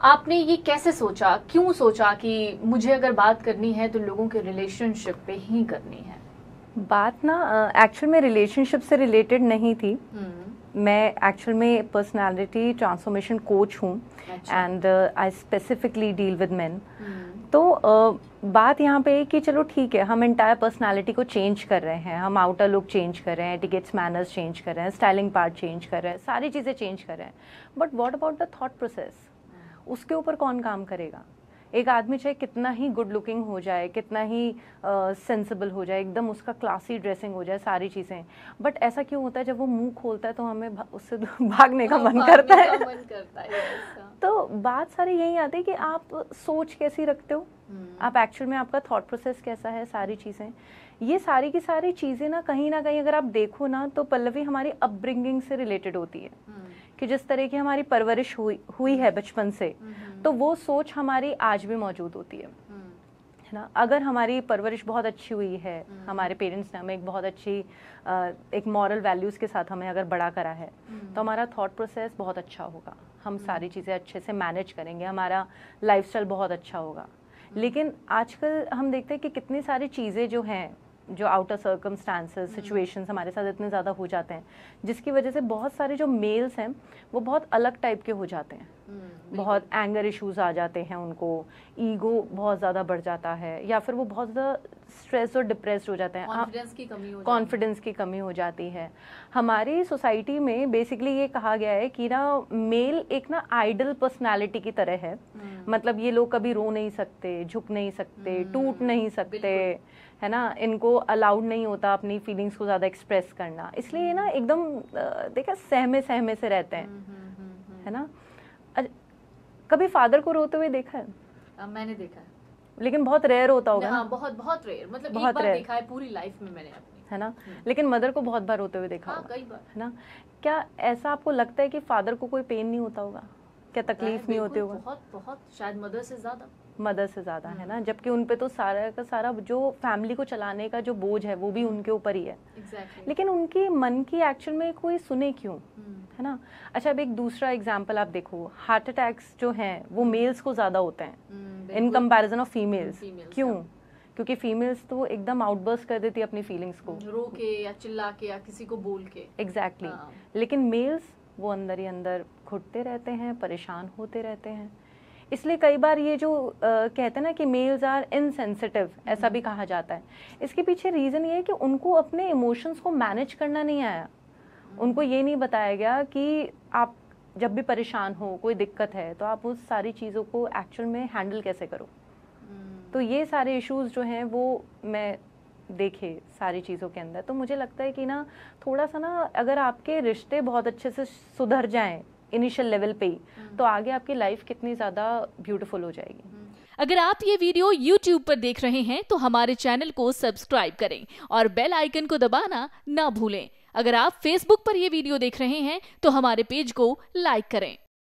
आपने ये कैसे सोचा, क्यों सोचा कि मुझे अगर बात करनी है तो लोगों के रिलेशनशिप पे ही करनी है? बात ना एक्चुअल में रिलेशनशिप से रिलेटेड नहीं थी। मैं एक्चुअल में पर्सनालिटी ट्रांसफॉर्मेशन कोच हूँ and I specifically deal with main. तो बात यहाँ पे है कि चलो ठीक है, हम एंटायर पर्सनालिटी को चेंज कर रहे हैं, हम आउटर लुक चेंज कर रहे हैं, एटिकेट्स मैनर्स चेंज कर रहे हैं, स्टाइलिंग पार्ट चेंज कर रहे हैं, सारी चीज़ें चेंज कर रहे हैं, but what about the thought process? उसके ऊपर कौन काम करेगा? एक आदमी चाहे कितना ही गुड लुकिंग हो जाए, कितना ही सेंसिबल हो जाए, एकदम उसका क्लासी ड्रेसिंग हो जाए, सारी चीज़ें, बट ऐसा क्यों होता है जब वो मुंह खोलता है तो हमें उससे भागने का मन करता है। तो बात सारी यही आती है कि आप सोच कैसी रखते हो, आप एक्चुअल में आपका थॉट प्रोसेस कैसा है, सारी चीज़ें, ये सारी की सारी चीज़ें ना कहीं अगर आप देखो ना तो पल्लवी हमारी अपब्रिंगिंग से रिलेटेड होती है कि जिस तरह की हमारी परवरिश हुई है बचपन से, तो वो सोच हमारी आज भी मौजूद होती है ना। अगर हमारी परवरिश बहुत अच्छी हुई है, हमारे पेरेंट्स ने हमें एक बहुत अच्छी एक मॉरल वैल्यूज़ के साथ हमें अगर बड़ा करा है, तो हमारा थॉट प्रोसेस बहुत अच्छा होगा, हम सारी चीज़ें अच्छे से मैनेज करेंगे, हमारा लाइफस्टाइल बहुत अच्छा होगा। लेकिन आजकल हम देखते हैं कि कितनी सारी चीज़ें जो हैं, जो आउटर सर्कमस्टांसेस सिचुएशंस हमारे साथ इतने ज़्यादा हो जाते हैं, जिसकी वजह से बहुत सारे जो मेल्स हैं वो बहुत अलग टाइप के हो जाते हैं, बहुत एंगर इश्यूज आ जाते हैं उनको, ईगो बहुत ज़्यादा बढ़ जाता है, या फिर वो बहुत ज़्यादा स्ट्रेस और डिप्रेस्ड हो जाते हैं, कॉन्फिडेंस की कमी हो जाती है। हमारी सोसाइटी में बेसिकली ये कहा गया है कि ना मेल एक ना आइडल पर्सनालिटी की तरह है, मतलब ये लोग कभी रो नहीं सकते, झुक नहीं सकते, टूट नहीं सकते, है ना, इनको अलाउड नहीं होता अपनी फीलिंग्स को ज़्यादा एक्सप्रेस करना, इसलिए ना एकदम देखा सहमे सहमे से रहते हैं, है ना। कभी फादर को रोते हुए देखा है? मैंने देखा है, लेकिन बहुत रेयर होता होगा ना। बहुत बहुत रेयर, मतलब बहुत एक बार देखा है पूरी लाइफ में मैंने अपनी, है ना। लेकिन मदर को बहुत बार रोते हुए देखा होगा, कई बार, है ना। क्या ऐसा आपको लगता है कि फादर को कोई पेन नहीं होता होगा, क्या तकलीफ नहीं होती होगा? बहुत बहुत, शायद मदर से ज़्यादा, है ना, जबकि उन पे तो सारा का सारा जो फैमिली को चलाने का जो बोझ है वो भी उनके ऊपर ही है। लेकिन उनकी मन की एक्चुअल में कोई सुने क्यों, है ना। अच्छा, अब एक दूसरा एग्जांपल आप देखो, हार्ट अटैक्स जो हैं वो मेल्स को ज़्यादा होते हैं इन कंपैरिजन ऑफ फीमेल्स। क्यों? क्योंकि फीमेल्स तो एकदम आउटबर्स्ट कर देती है अपनी फीलिंग्स को, रो के या चिल्ला के या किसी को बोल के। एग्जैक्टली। लेकिन मेल्स वो अंदर ही अंदर घुटते रहते हैं, परेशान होते रहते हैं। इसलिए कई बार ये जो कहते हैं ना कि मेल्स आर इनसेंसिटिव, ऐसा भी कहा जाता है, इसके पीछे रीज़न ये है कि उनको अपने इमोशंस को मैनेज करना नहीं आया। उनको ये नहीं बताया गया कि आप जब भी परेशान हो, कोई दिक्कत है, तो आप उस सारी चीज़ों को एक्चुअल में हैंडल कैसे करो। तो ये सारे इश्यूज जो हैं वो मैं देखे सारी चीज़ों के अंदर, तो मुझे लगता है कि ना थोड़ा सा ना अगर आपके रिश्ते बहुत अच्छे से सुधर जाएं इनिशियल लेवल पे ही, तो आगे आपकी लाइफ कितनी ज़्यादा ब्यूटीफुल हो जाएगी। अगर आप ये वीडियो YouTube पर देख रहे हैं तो हमारे चैनल को सब्सक्राइब करें और बेल आइकन को दबाना ना भूलें। अगर आप Facebook पर ये वीडियो देख रहे हैं तो हमारे पेज को लाइक करें।